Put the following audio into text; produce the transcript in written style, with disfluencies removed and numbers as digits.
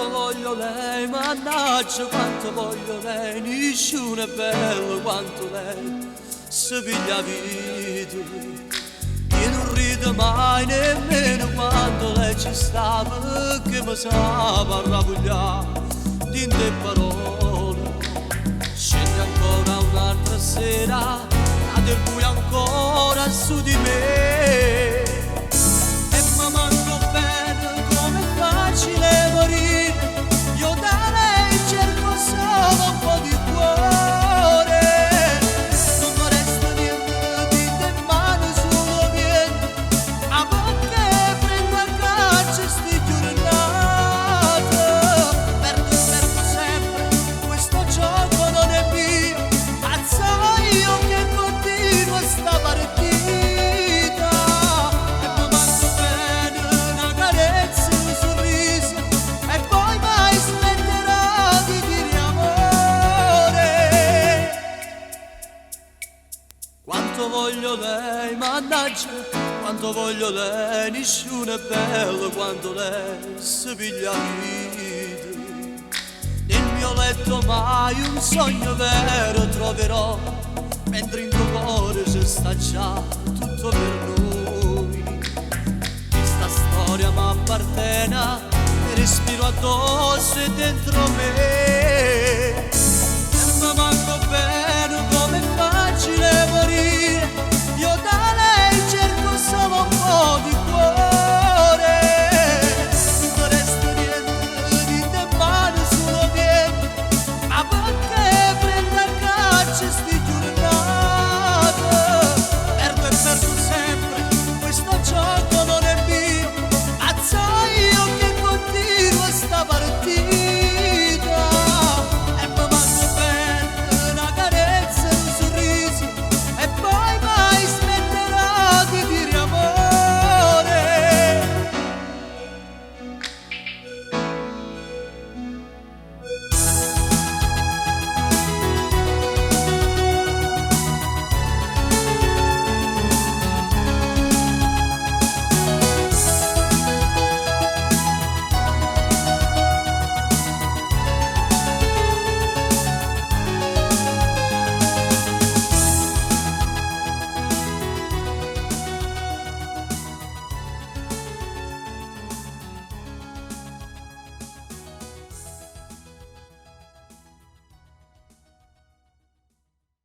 voglio lei, mannaggia quanto voglio lei, nessuno è bello quanto lei, se piglia vita. Io non rido mai nemmeno quando lei ci sta, perché mi sa parrapugliare di te parole. Scende ancora un'altra sera, cade il buio ancora su di me. E mi manco bene come è facile morire, io da lei cerco solo un po' di cuore. Non mi resta niente di te in mano, solo niente, a bocche prendo a caccia e sti giornate. Perdo sempre, questo gioco non è mio, alzo io che continuo sta partita. E mi manco bene una carezza, un sorriso, e poi mai smetterò di dire amore. Quanto voglio lei, mannaggia, quanto voglio lei, nessuno è bello quanto lei, si piglia vita. Nel mio letto mai un sogno vero troverò, mentre in tuo cuore ci sta già tutto per noi. Questa storia m'appartiene, respiro addosso e dentro me.